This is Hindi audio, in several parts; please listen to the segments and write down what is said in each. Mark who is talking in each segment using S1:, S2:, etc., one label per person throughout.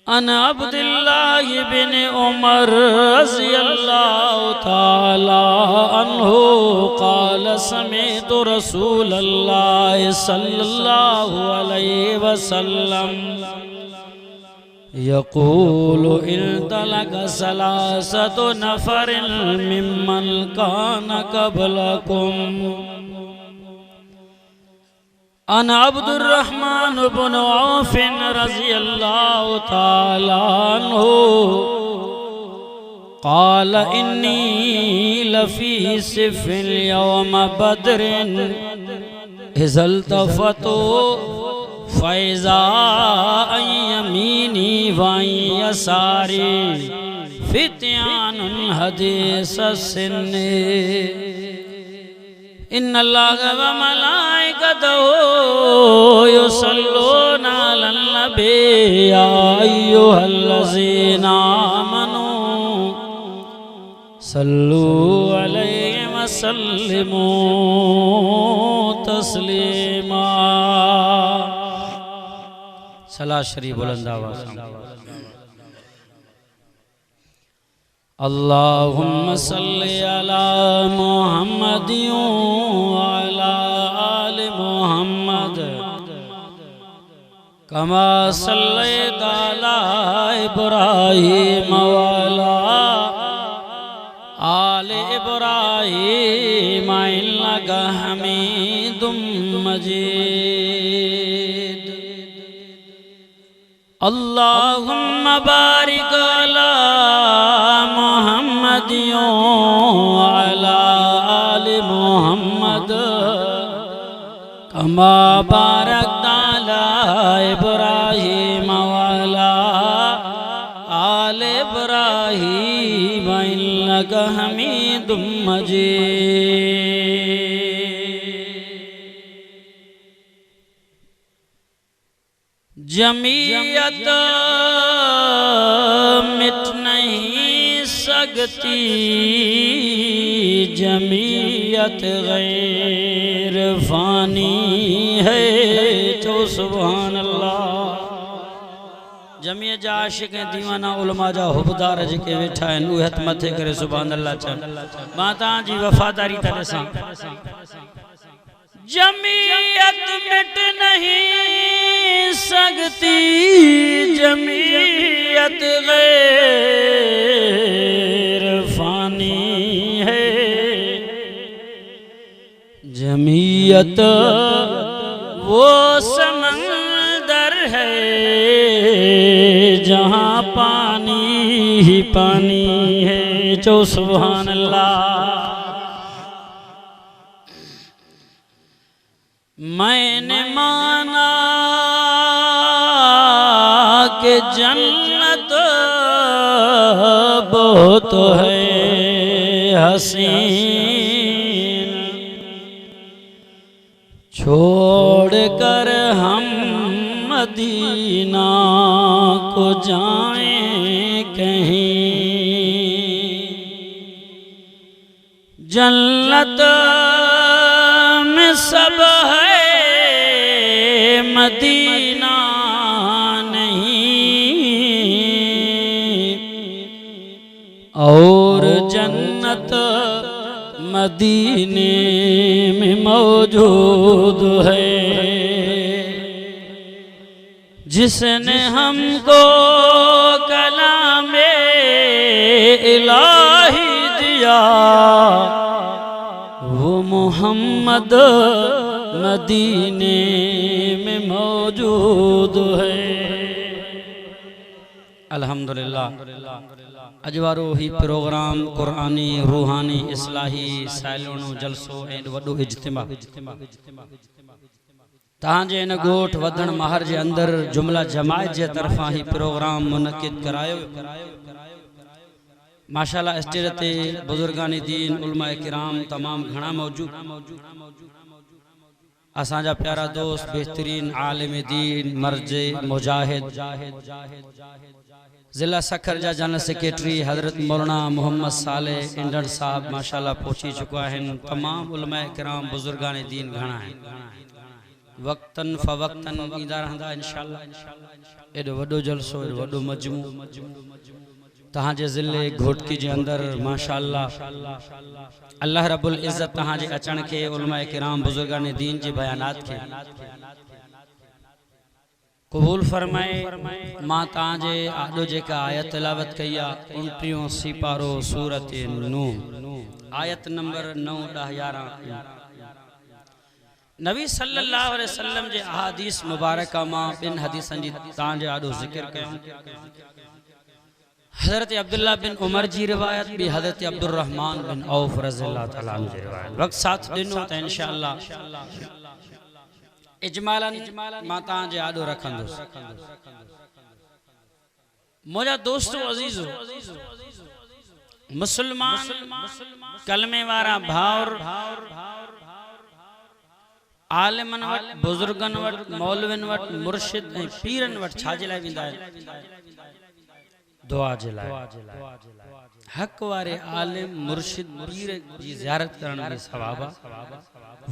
S1: अन अब्दुल्लाह बिन उमर रज़ियल्लाहु ताला अन्हु क़ाल समिअतु रसूलल्लाह सल्लल्लाहु अलैहि वसल्लम यक़ूलु इल्तलक़ सलासतु नफ़रिन मिम्मन कान क़ब्लकुम अन अब्दुर्रहमान बिन औफ रज़ियल्लाहु ताला अन्हु क़ाल इन्नी लफ़ी सिफ़िल यौम बद्रिन इज़ल्तफ़तु फ़ैज़ा अन यमीनी व अन यसारी फ़ित्यानुन हदीस सिन्नि इन्नल्लाह व मलाइकतहु युसल्लूना अलन नबी या अय्युहल्लज़ीना आमनू सल्लू अलैहि व सल्लिमू तस्लीमा। सलात शरीफ बुलंद आवाज़ से अल्लाहुम्मा सल्ली अला मुहम्मदिन व अला आलि मुहम्मद कमा सल्लैता अला इब्राहीम व अला आलि इब्राहीम इन्नका हमीदुम मजीद। अल्लाहुम्मा बारिक अला मुहम्मदिन व अला आलि मुहम्मद कमा बारकता अला इब्राहीम व अला आलि इब्राहीम इन्नका हमीदुम मजीद। जमीयत मिट नहीं सकती, जमीयत गैर फानी है तो सुभान अल्लाह। जमीयत जा आशिक दीवाना उलमा जा हुबदार जेके वेठा आहिनि उहे हथ मथे करे सुभान अल्लाह चवनि। मां तव्हांजी वफ़ादारी था ॾिसां। जमीयत मिट नहीं सकती, जमीयत गैर फानी है। जमीयत वो समंदर है जहाँ पानी ही पानी है। जो सुभान अल्लाह। मैंने माना कि जन्नत बहुत है हसीन, छोड़ कर हम मदीना को जाएं कहीं। जन्नत में सब है मदीना नहीं, और जन्नत मदीने में मौजूद है। जिसने हमको कलामे इलाही दिया वो मोहम्मद मदीने में मौजूद है। अल्हम्दुलिल्लाह। अजवारो ही प्रोग्राम कुरानी रूहानी इस्लाही साइलोनो जलसो ऐं वॾो इज्तिमा तव्हांजे इन ॻोठ वधण महर जे अंदरि जुमला जमायत जे तरफ़ां ही प्रोग्राम मुनक़िद करायो। माशाअल्लाह स्टेज ते बुजुर्गानी दीन उलमाए किराम तमाम घणा मौजूद। असांजा प्यारा दोस्त बेहतरीन आलिम दीन मर्जे मुजाहिद जिला सखर जा जनरल सेक्रेटरी हजरत मौलाना मोहम्मद साले इंडन साहब माशाअल्लाह पहुंची चुका है। तमाम उलमाए किराम बुजुर्गान दीन घणा है। वक्तन फवक्तन ईंदा रहंदा इंशाअल्लाह। एॾो वॾो जलसो, एॾो वॾो मजमू तहांजे ज़िले घोटकी जे अंदर माशाअल्लाह अल्लाह रब्बुल इज़्ज़त तहांजे अचण के उलमाए किराम बुजुर्गान दीन जे बयानात के कबूल फरमाए। मां तहांजे आॾो जेका आयत तिलावत कई आहे 29 सिपारो सूरत नूह आयत नंबर 9 10 11 नबी सल्लल्लाहु अलैहि वसल्लम जे अहादीस मुबारका मां बिन हदीसन जी तहांजे आॾो ज़िक्र कयूं। हज़रत अब्दुल्लाह बिन उमर जी रिवायत भी हज़रत अब्दुर्रहमान बिन औफ रज़ियल्लाहु तआला अन्हु जी रिवायत वक्त साथ दिनो त इंशाअल्लाह इजमालन मां तहांजे आॾो रखंदुसि। मुंहिंजा दोस्तों अज़ीज़ो मुसलमान कलमे वारा भाउर आलिमन वट बुजुर्गन वट मौलविन वट मुर्शिद ऐं पीरन वट छाजे लाइ वेंदा आहिनि? दुआ जे लाइ। हक वारे आलिम मुर्शिद पीर जी ज़ियारत करण में सवाब आहे।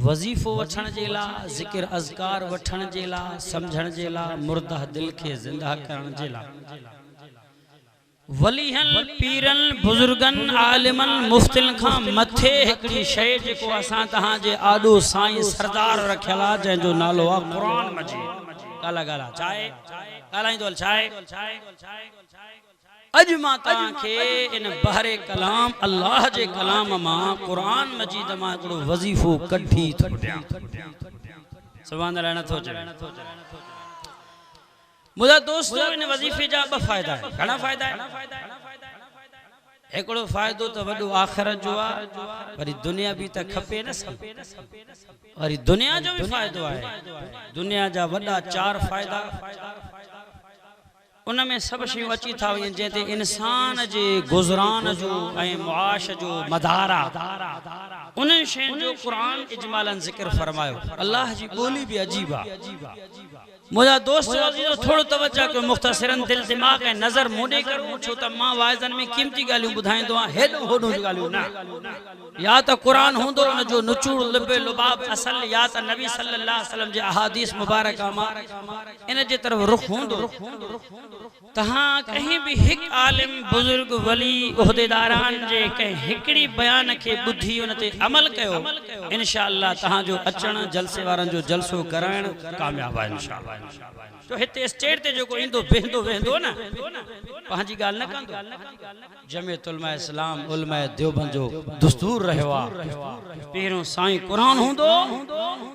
S1: वज़ीफ़ो वठण जे लाइ, ज़िक्र अज़कार वठण जे लाइ, समझण जे लाइ, मुर्दा दिल के ज़िंदा करण जे लाइ वलीहन पीरन बुजुर्गन आलिमन मुफ्तिन खां मथे हिकड़ी शय जेको असां तहांजे आॾो साईं सरदार रखियल आहे जंहिंजो नालो आहे क़ुरान मजीद। गाला गाला चाहे ॻाल्हाईंदो हल चाहे अॼु मां तव्हांखे इन बहरे कलाम अल्लाह जे कलाम मां क़ुरान मजीद मां हिकिड़ो वज़ीफ़ो कढी थो ॾियां। सुभान अल्लाह नथो चए। मुंहिंजा दोस्तों इन वज़ीफ़े जा ॿ फ़ाइदा आहिनि। घणा फ़ाइदा आहिनि? हिकिड़ो फ़ाइदो त वॾो आख़िरत जो आहे, वरी दुनिया बि त खपे न सब, वरी दुनिया जो बि फ़ाइदो आहे। दुनिया जा वॾा 4 फ़ाइदा उन में सभु शयूं अची था वञनि जंहिं ते इंसान जे गुज़रान जो ऐं मुआश जो मदार आहे। उन्हनि शयुनि जो क़ुरान इजमालन ज़िक्र फरमायो। अल्लाह जी ॿोली बि अजीब आहे। मुझा दोस्त थोड़ो तवज्जो कयो, मुख़्तसरन दिल दिमाग़ ऐं नज़र मोड़े करूं, छो त मां वाइज़न में क़ीमती ॻाल्हियूं ॿुधाईंदो आहियां, हेॾो होॾो ॻाल्हियूं न। या त क़ुरान हूंदो उन जो नुचूड़ लिबे लुबाब असल, या त नबी सल्लल्लाहु अलैहि वसल्लम जे अहादीस मुबारका मां इन जे तरफ़ रुख हूंदो। तहां कहीं भी हिक आलिम बुजुर्ग वली उहदेदारान जे कंहिं हिकड़ी बयान खे ॿुधी उन ते अमल कयो, इंशाअल्लाह तहांजो अचण जलसे वारनि जो जलसो कराइण कामयाब आहे इंशाअल्लाह। तो हिते स्टेज ते जेको ईंदो वेंदो वेंदो न पंहिंजी ॻाल्हि न कंदो। जमियत उलमा इस्लाम उलमा देवबंद जो दस्तूर रहियो आहे। पहिरियों साईं क़ुरान हूंदो,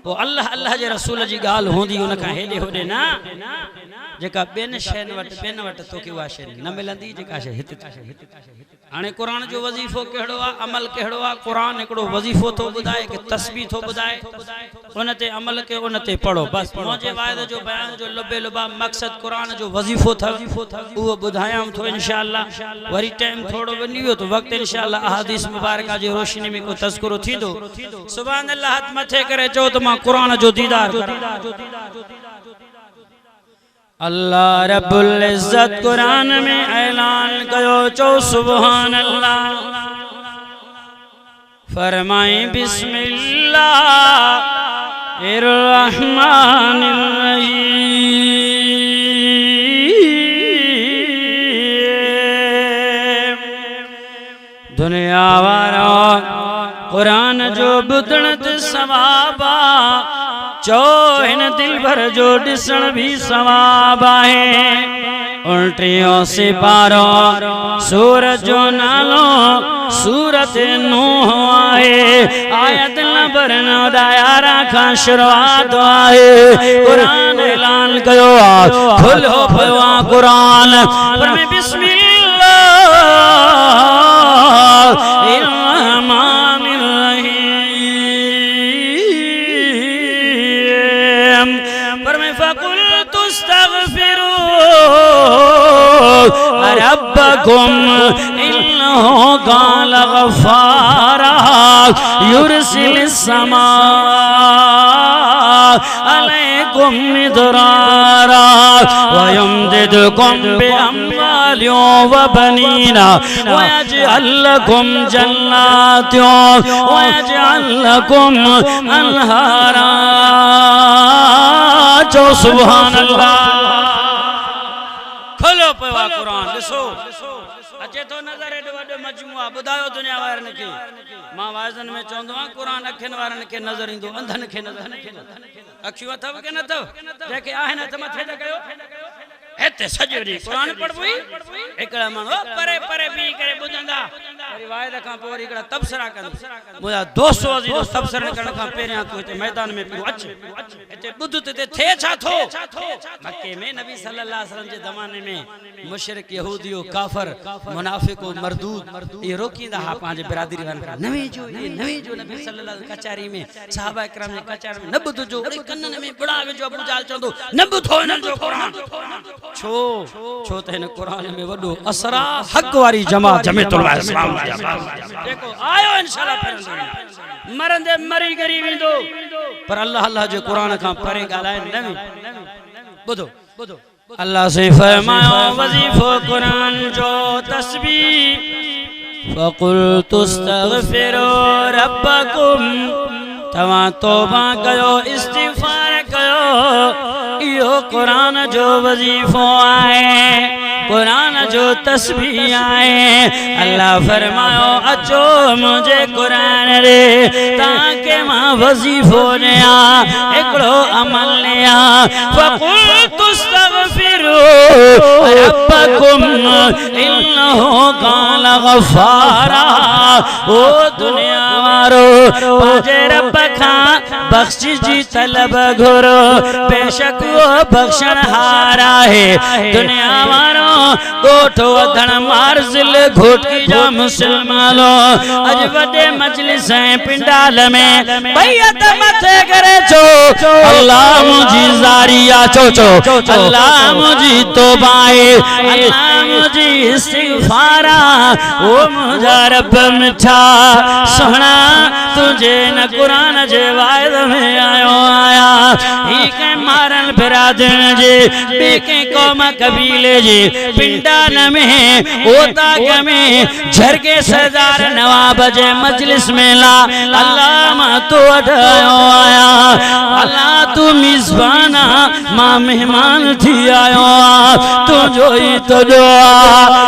S1: पोइ अल्लाह अल्लाह जे रसूल जी ॻाल्हि हूंदी, उन खां हेॾे होॾे न। जेका ॿियनि शयुनि वटि तोखे उहा शइ न मिलंदी जेका शइ हिते। हाणे क़ुरान जो वज़ीफ़ो कहिड़ो आहे, अमल कहिड़ो आहे? क़ुरान हिकिड़ो वज़ीफ़ो थो ॿुधाए कि तस्बीह थो ॿुधाए, उन ते अमल कयो, उन ते पढ़ो बस। मुंहिंजे वाइदे जो बयान जो लबे लुबाब मक़सद क़ुरान जो वज़ीफ़ो अथव, उहो ॿुधायां थो इंशाअल्लाह। वरी टाइम थोड़ो वञी वियो त वक़्तु इंशाअल्लाह अहादीस मुबारका जी रोशनी में को तज़किरो थींदो। सुभान अल्लाह हथ मथे करे चओ त मां क़ुरान जो दीदार करां। अल्लाह रब्बुल इज़्ज़त कुरान में ऐलान कयो, चो सुभान अल्लाह। फरमाए बिस्मिल्लाहिर रहमानिर रहीम। दुनिया वारा कुरान जो ॿुधण ते सवाब आहे, चो हिन दिल भर जो ॾिसण भी सवाब आहे। 29 सिपारो सूरत जो नालो सूरत नूह आहे। आयत नंबर 9 खां शुरुआत आहे। क़ुरान ऐलान कयो आहे, खुलो पियो आहे क़ुरान पर में बिस्मिल्लाहिर रहमानिर रहीम। पर में फकुलतु अस्तगफिरू रब्बकुम इन्नहु कान गफ्फारा युरसिलिस समा अलैकुम मिदरारा वयमदिदकुम बिअम्वालिन व बनीना वयजअल लकुम जन्नातिन वयजअल लकुम अनहारा। जो सुभान अल्लाह। खोलो पिया कुरान ॾिसो अचे तो नज़र एॾो वॾो मजमूआ ॿुधायो दुनिया वारनि खे। मां वाइज़नि में चवंदो आहियां कुरान अखियुनि वारनि खे नज़र ईंदो अंधनि खे नज़र न ईंदो। अखियूं अथव की न अथव जेके आहिनि त मथे त कयो हिते सॼो ॾींहुं कुरान पढ़बो हिकिड़ा माण्हू परे परे बीह करे ॿुधंदा वरी वाइद खां पोइ वरी हिकिड़ा तबसरा कंदा। मुंहिंजा दोस्त अज़ीज़ो तबसरा करण खां पहिरियां तूं हिते मैदान में पियो अच हिते ॿुध त हिते थिए छा थो। मके में नबी सल्लल्लाहु अलैहि वसल्लम जे ज़माने में मुशरिक यहूदियो काफ़िर मुनाफिको मरदूद ये रोकींदा हा पंहिंजे बिरादरी वारनि खां नवी जो नबी सल्लल्लाहु अलैहि कचारी में सहाबा इकराम जे कचारी में न ॿुधजो। वरी कननि में बुढ़ा वेझो अबू जाल चवंदो न ॿुधो हिननि जो कुरान। छो त हिन कुरान में वॾो असरा हक़ वारी जमात जमीयतुल इस्लाम देखो आयो इंशाअल्लाह फिरंदो मरंदे मरी गरी वेंदो पर अल्लाह अल्लाह जो कुरान खां परे ॻाल्हाए न ॿुधो अल्लाह से फरमायो वजीफो कुरान जो तस्बीह फकुल्तु अस्तगफिरु रब्बकुम तवा तौबा कयो इस्तिगफार कयो इहो कुरान जो वजीफो आहे कुरान जो तस्बीह आहे। अल्लाह फरमायो अचो मुझे कुरान रे ताके मां वजीफो ॾिया हिकिड़ो अमल ॾिया। फकुल्तु अस्तगफिरु रब्बकुम इन्नहु कान गफ़ारा। ओ दुनिया वारो पंहिंजे रब खां बख़्शिश जी तलब घुरो बेशक वो बख़्शणहार आहे। दुनिया वारो गोठो वधण मार्जिल घोटकी जा मुसलमानो अज वडे मजलिस पिंडाल में बैयत मथे करे चो अल्लाह मुझी ज़ारिया चो अल्लाह मुझी तौबा है अल्लाह मुझी इस्तिगफार ओ मुझा रब मिठा सोना तुझे न कुरान जे वायद में आयो आया ही के मारन बिरादर जे बेके कौम कबीले जे पिंडान में ओताग में झरके सरदार नवाब जे मजलिस में ला अल्लाह मां तो आयो आया अल्लाह तू मिज़बाना मां मेहमान थी आयो तू जो ही तो जो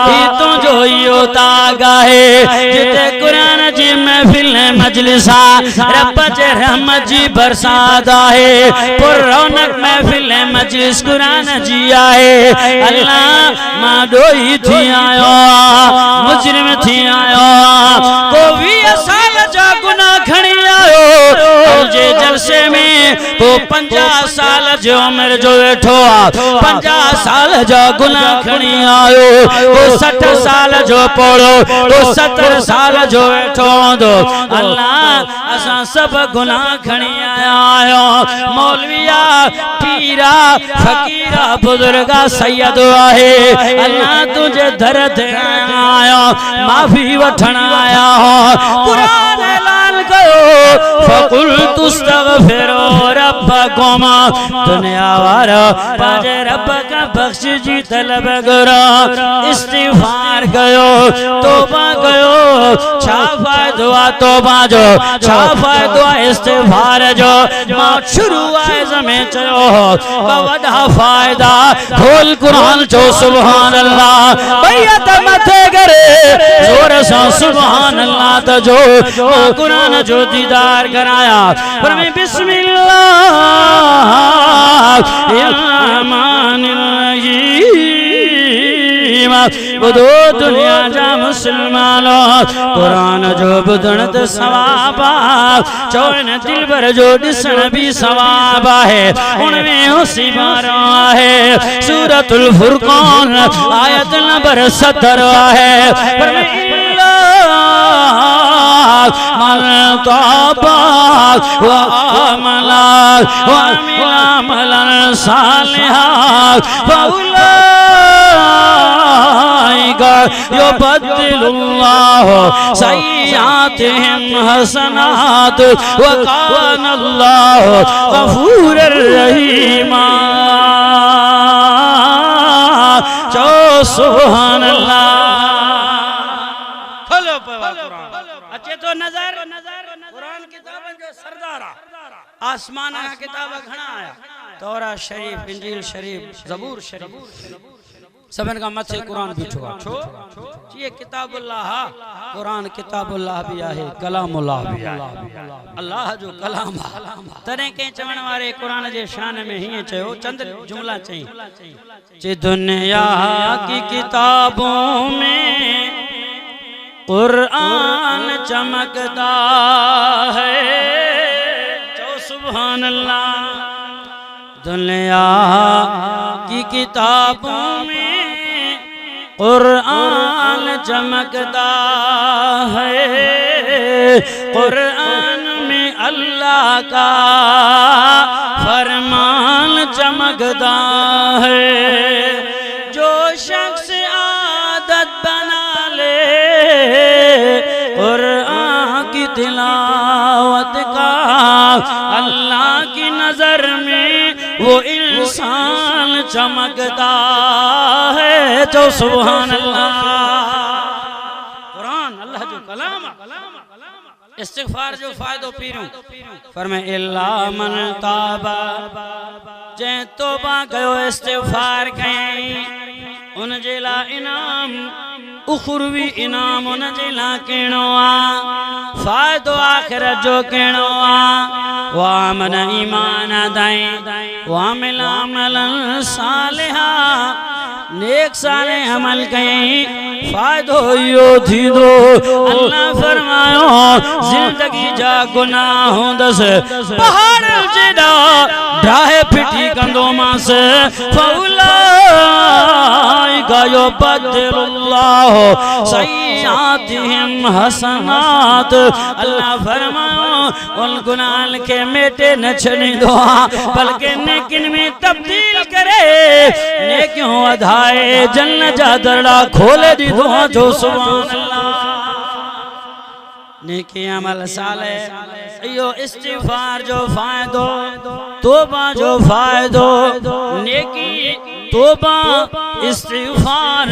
S1: ही तो जो ही ओताग है जिते कुरान जी महफिल मजलिसा रब जे रहमत जी बरसात आहे पुर रौनक महफिल मजलिस कुरान जी आहे। अल्लाह मां डोई थी आयो मुजरिम थी आयो को 20 साल जा गुनाह खणी आयो तुझे जलसे में को 50 साल जो उम्र जो वेठो 50 साल जा गुनाह खणी आयो को 60 साल जो पढ़ो को 70 साल जो वेठो दो अल्लाह असां सब गुनाह खणी आयो मौलविया पीरा फकीरा बुजुर्गा सैयद आहे अल्लाह तुझे दर ते आयो माफी वठण आया हो कुरान ऐलान कयो फकुल्तु अस्तगफिरु रब्बकुम दुनिया वारा पंहिंजे रब का बख्शिश जी तलब करो इस्तिगफार कयो तौबा कयो छा फ़ाइदो आहे तौबा जो छा फ़ाइदो आहे इस्तिगफार जो मां शुरू आयज़ में चयो वॾा फ़ाइदा खोल कुरान जो सुभान अल्लाह बैयत मथे करे जोर सां सुभान अल्लाह त जो कुरान जो दीदार कराया पर मैं बिस्मिल्लाह बुधो दुनिया जा मुसलमानों कुरान जो बुधण त सवाब चौन दिल भर जो ॾिसण भी सवाब है उनमें उसी बारो है सूरतुल फुरकान आयत नंबर 17 है पर मन तौबा व अमला व अमलन सालिहा युबद्दिलुल्लाहु सय्यातिहिम हसनात व कानल्लाहु गफूरर रहीमा। चो सुभान अल्लाह। खोलो अच्छे तो नजर कुरान किताब जो सरदार आसमान का किताब घना आया तौरा शरीफ इंजील शरीफ ज़बूर शरीफ सबन का मथे कुरान भी छुआ छो ये किताबुल्लाह कुरान किताबुल्लाह भी है कलामुल्लाह भी है अल्लाह जो कलाम तने के चवण वाले कुरान जे शान में ही चयो चंद जुमला चई जे दुनिया की किताबों में कुरान चमकता है। चो सुभान अल्लाह। दुनिया की किताबों में कुरान चमकता है। कुरान में अल्लाह का फरमान चमकता है। जो शख्स आदत बना ले कुरान की तिलावत का अल्लाह की नजर में वो इंसान चमकता है। तो सुभान अल्लाह। कुरान अल्लाह जो कलाम इस्तिग़फ़ार जो फायदो पीरूं फरमाए इल्ला मन ताबा जे तौबा कयो इस्तिग़फ़ार कई उन जे ला इनाम उखरवी इनाम उन जे ला कहिड़ो आ फायदो आखिरत जो कहिड़ो आ। वामन ईमान दाई वामिल अमलन सालिहा नेक साले अमल कई फायदो यो थी दो। अल्लाह फरमायो जिंदगी जा गुनाह होंदस पहाड़ जेड़ा ढाहे फिटी कंदो मास फौलाइका युबद्दिलुल्लाहु सय्यातिहिम हसनात। अल्लाह फरमायो उन गुनाह के मेटे न छड़ींदो बल्कि नेकिन में तब्दील करे नेकियों वधाए जन्नत जा दरड़ा खोले दीदो। जो सुभान अल्लाह। नेकी अमल साले यो इस्तिग़फ़ार जो फायदो तौबा जो फायदो नेकी तौबा इस्तिग़फ़ार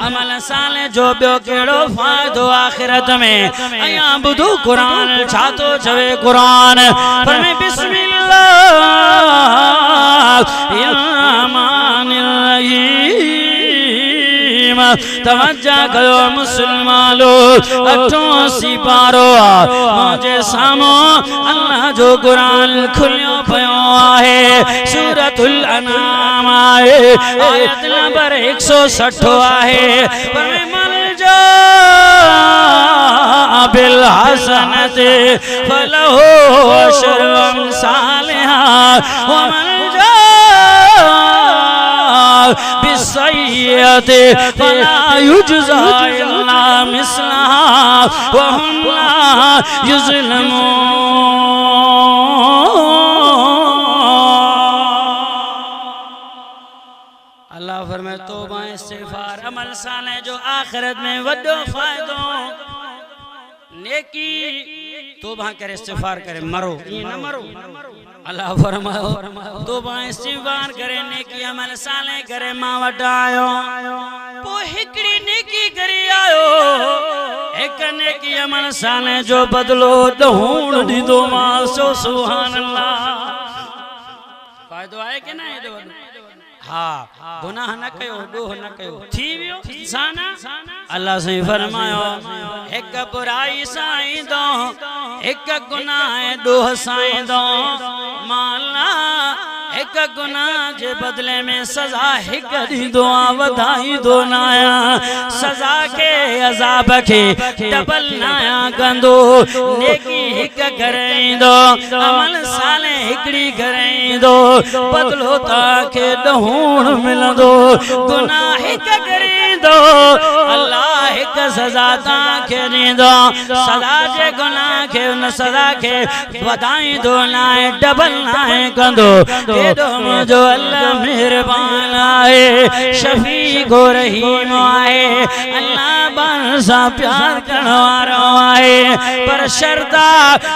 S1: अमल साले जो बियो केड़ो फायदो आखिरत में। अया बुधू कुरान छा तो चवे कुरान पर मैं बिस्मिल्लाहिर्रहमानिर्रहीम तवज्जा कयो मुसलमानो 88 पारो मुझे सामो अल्लाह जो कुरान खुलियो पयो आहे सूरतुल अनाम आहे आयत नंबर 160 आहे पर मन जा बिल हसनते फलहु अशरु अमसालिहा व मन जा बिस्सय्यते फला युजज़ा इल्ला मिस्लहा व हुम ला युज़लमून। अल्लाह फरमाए तौबा इस्तिग़फ़ार अमल साले जो आखिरत में वड्डो फायदो नेकी तौबा करे इस्तिग़फ़ार करे मरो ये न मरो। अल्लाह फरमायो तौबा इस्तिग़फ़ार करे नेकी अमल साले करे मां वटायो पो हिकड़ी नेकी करी आयो एक नेकी अमल साले जो बदलो ढूंढ दीदो मां। सो सुभान अल्लाह। फायदो आए के ना ये हाँ गुनाह न कयो डोह न कयो थी वियो साना। अल्लाह से फरमायो एक बुराई साईं दो एक गुनाह डोह साईं दो माला एक गुनाह जे बदले में सजा हिक दी दुआ वधाई दो नाया सजा के अजाब के डबल नाया गंदो नेकी हिक करईंदो अमल साले हिकड़ी करईंदो बदलो ताके ढूंढ मिलंदो गुनाह हिक करींदो दो अल्लाह एक सजा ताके दींदो सदा जे गुनाह के उन सजा के वधाई दो नाए डबल नाए कंदो केडो मुझो अल्लाह मेहरबान आए शफी को रहीम आए अल्लाह बन सा प्यार करने वाला आए पर शर्ता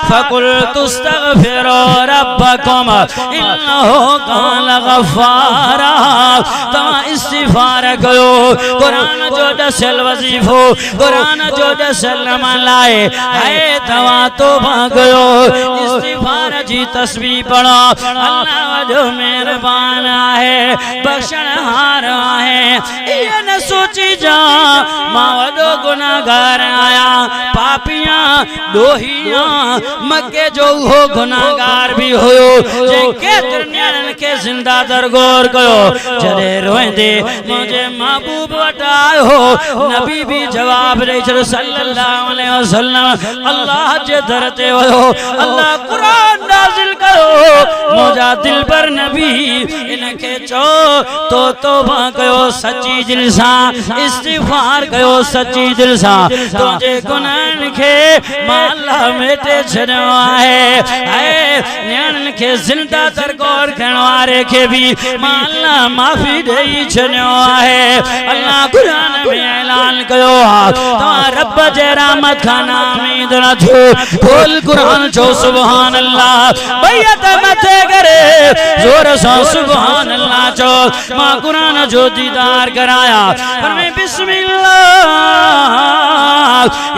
S1: फकुल तुस्तगफिरो रब्बकुम इन्नहु कान गफ्फारा तमा इस्तिगफार कयो कुरान जो दसल वजीफो कुरान जो दसल मलाए है तवा तौबा कयो इस्तिगफार जी तस्बीह पढ़ो अल्लाह जो मेहरबान है बख्शणहार है ये न सोची जा मां वडो गुनाहगार आया पापियां दोहिया मक्के जो हो गुनाहगार भी होयो जे केतर न्याणन के जिंदा दरगोर कयो जदे रोंदे मुझे महबूब वटायो नबी भी जवाब दे छो सल्लल्लाहु अलैहि वसल्लम अल्लाह जे दरते हो अल्लाह कुरान नाजिल करो मुझा दिल पर नबी इनके चो तो तौबा कयो सच्ची दिल सा इस्तिगफार कयो सच्ची दिल सा तुझे गुनाहन के माला मेटे छड़ो है न्याणन के जिंदा दरगोर करण वारे के भी माला माफी देई छड़ो है अल्लाह कुरान में ऐलान कयो तो रब जे रहमत का नाम न छो बोल कुरान छो सुभान अल्लाह बैयत मथे करे जोर से सुभान अल्लाह छो मां कुरान जो दीदार कराया पर मैं बिस्मिल्लाह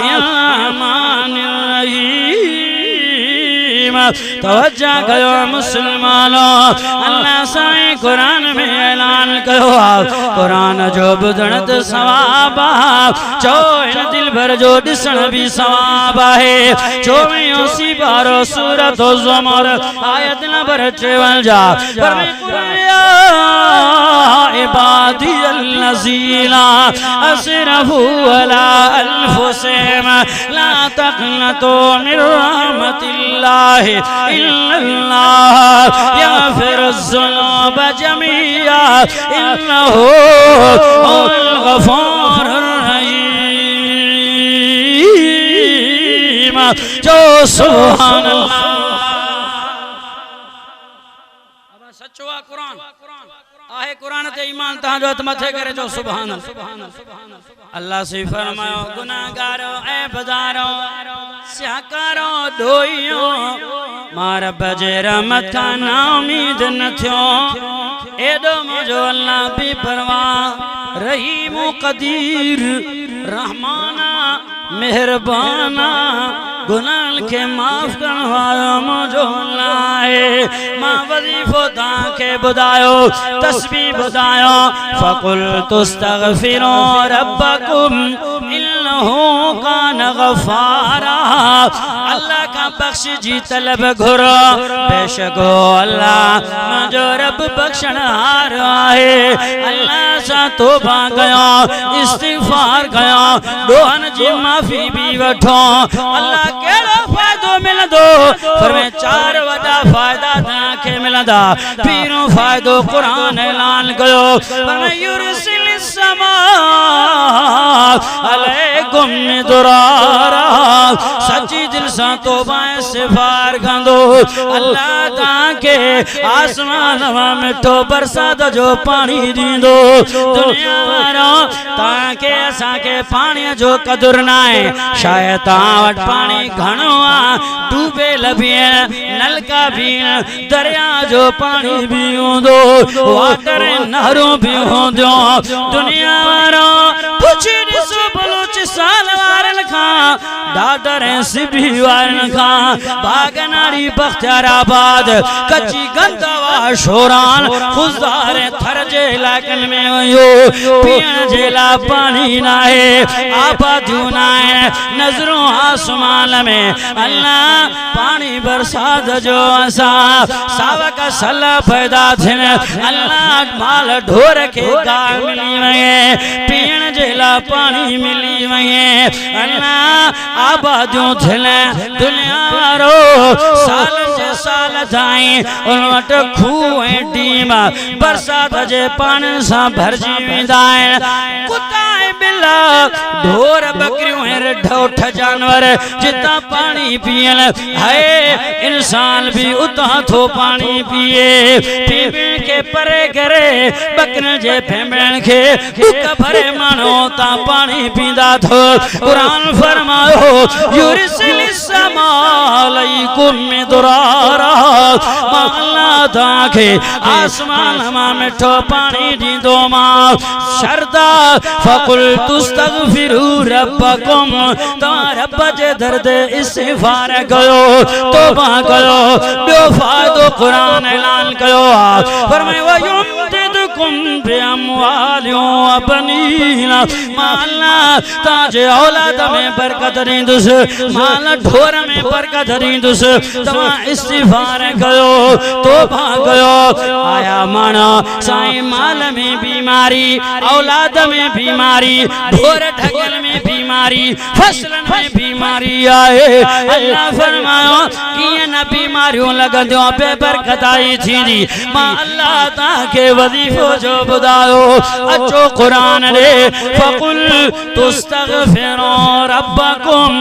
S1: या रहमानिर रहीम तवज्जो कयो मुसलमानों अल्लाह साईं कुरान में ऐलान कयो कुरान जो बुधणत सवाब चो इन दिल भर जो दिसण भी सवाब है चोवियों सी बारो सूरत ज़ुमर आयत नंबर 53 जा पर इबादी अल्लज़ीना असरफू अला अनफुसिहिम ला तक़नतू मिन रहमतिल्लाह इन्नल्लाह यग़फिरुज़्ज़ुनूब जमीआ इन्नहु हुवल गफ़ूरुर रहीम जो सुभान अल्लाह सच्चो कुरान आहे कुरान ते ईमान ता जो हथ मथे करे जो सुभान अल्लाह से फरमायो गुनाहगारो ए बजारो स्याकारो दोइयो मार बजे रहमत का नाउमीद न थियो एडो मुझो अल्लाह भी परवाह रहीम कदीर रहमाना मेहरबाना गुनाह के माफ करने वाला मुझो अल्लाह है मां वजीफो ताके बुधायो तस्बीह बुधायो फकुल तुस्तगफिरो रब्बकुम इन्नहु कान गफ्फारा अल्लाह का बख्श जी तलब घुरो बेशक हो अल्लाह मुझो रब बख्शणहार है अल्लाह सा तौबा कयो इस्तिगफार कयो दोहन जी माफी भी वठो अल्लाह केड़ो फायदो मिलंदो फरमे चार वडा फायदा ताके मिलंदा पीरो फायदो कुरान ऐलान कयो फरमे युरसिलिस समा अलैकुम मिदरारा सच्ची दिल सा तौबा इस्तिगफार कंदो अल्लाह ताके आसमान में मिठो बरसात जो पानी दींदो दुनिया वारो ताके असा के पानी जो कदर ना है शायद वट पानी घणो आ डूबे लभी नलका भी दरिया जो पानी भी होंदो वाटर नहरों भी होंदो दुनिया वारो पुछी दिसो बलूच साल वारन खा डाडर सिबी वारन खा बागनारी बख्तियाराबाद कच्ची गंदावा शोरान खुजदार थर जे इलाकन में हो पीण जेला पानी ना है आबादियों ना है नजरों आसमान में अल्लाह पानी बरसात जो असा सावक सला पैदा थिन अल्लाह माल ढोर के गाय मिली वए पीण जेला पानी मिली वए अल्लाह आबादियों थिन दुनिया वारो साल जे साल थाई उन वट खूह ऐं डीम बरसात जे पानी सां भरजी वेंदा आहिनि कुता बिला ढोर बकरियों है ढोठ जानवर जितना पानी पियन है इंसान भी उतना थो पानी पिए पीवे के परे करे बकरे जे फेमण के भरे मानो ता पानी पींदा थो कुरान फरमायो युरसिलिस समालैकुम मिदरारा अल्लाह ताके आसमान में मिठो पानी दींदो मां शरदा फकुल तुस्तगफिरू रब्बकुम ता रब जे दर्द इस्तिगफार कयो तौबा कयो बियो फायदो कुरान ऐलान कयो फरमायो वयुमदिदकुम बिअमवालिन वबनीना माला ताजे औलाद में बरकत दींदुस माल ढोर में बरकत दींदुस तवा इस्तिगफार कयो तौबा कयो आया माना साईं माल में बीमारी औलाद में बीमारी ढोर ढगल में बीमारी फसल में बीमारी आए अल्लाह फरमायो कि न बीमारियों लगंदो बेबरकत आई थी मां अल्लाह ताके वजीफो जो बुदायो अचो कुरान रे फकुल तुस्तगफिरू रब्बकुम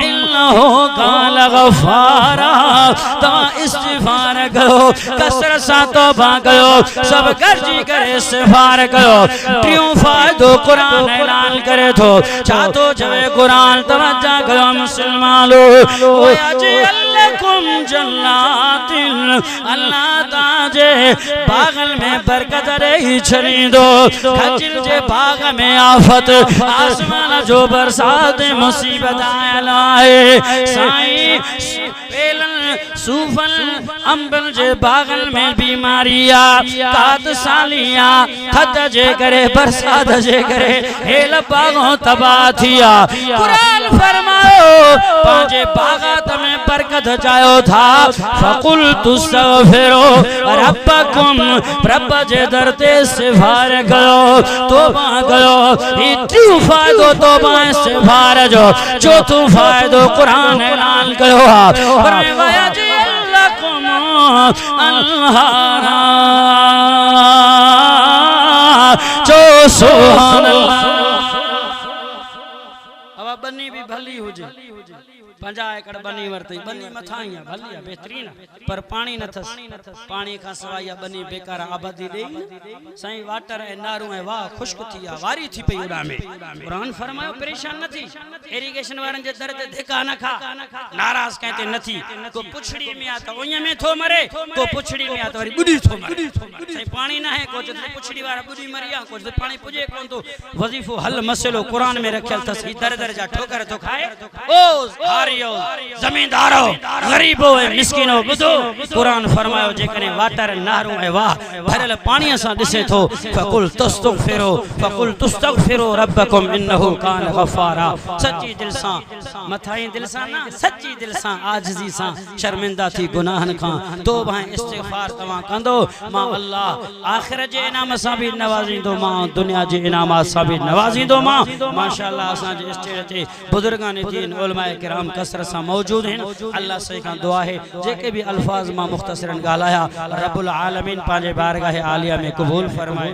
S1: इन्नहु कान गफ्फारा ता इस्तिगफार करो कसरत सा तौबा करो सब गर्जी करे इस्तिगफार करो ट्रियों फायदो कुरान ऐलान करे थो चातो जवे कुरान तवज्जो करो मुसलमानो ओ अजी अल्लाकुम जन्नातिन अल्लाह ताजे बागल में बरकत रही छरीदो खजिल जे बाग में आफत आसमान जो बरसात मुसीबत आया है साईं पेलन सूफन अंबल जे बागल में बीमारिया तात सालिया खद जे करे बरसात जे करे हेल बागों तबाह थिया कुरान फरमायो पांचे बागात में बरकत चायो था फकुल तुस्तगफिरू रब्बकुम रब जे दरते इस्तिगफार करो तौबा करो इतु फायदो तौबा इस्तिगफार जो चौथो फायदो कुरान ऐलान करो फरमाया जी लकुम अल्लाह जो सुभान अल्लाह अब बनी भी भली हो जे 50 एकड़ बनी वरती बनी मथाई भली बेहतरीन पर पानी न थस पानी का सवाई बनी बेकार आबादी दे सही वाटर है नारू है वाह खुश्क थिया वारी थी पई उड़ा में कुरान फरमायो परेशान न थी इरिगेशन वारन जे दर्द धिका न खा नाराज कहते न थी को पुछड़ी में आ तो ओय में थो मरे को पुछड़ी में आ तो बुडी थो मरे सही पानी ना है को जे पुछड़ी वाला बुडी मरिया को जे पानी पुजे कोन तो वजीफो हल मसलो कुरान में रखल थस दर दर जा ठोकर तो खाए ओ जमींदारो गरीबो मिस्किनो बुधो कुरान फरमायो जेकने वाटर नारू है वाह भरल पानी सा दिसे थो फकुल तुस्तगफिरू रब्बकुम इन्नहु कान गफ्फारा सच्ची दिल सा मथाई दिल सा ना सच्ची दिल सा आजिजी सा शर्मिंदा थी गुनाहन का तौबा इस्तिगफार तवा कंदो मां अल्लाह आखिरत जे इनाम सा भी नवाजिंदो मां दुनिया जे इनामात सा भी नवाजिंदो मां माशाअल्लाह असा जे स्टेज ते बुजुर्गान दीन उलमाए किराम कसरत सा मौजूद हैं अल्लाह से का दुआ है जेके भी अल्फाज मां मुख्तसरन गालाया रब्बुल आलमीन पांजे बारगाह आलिया में कबूल फरमाए।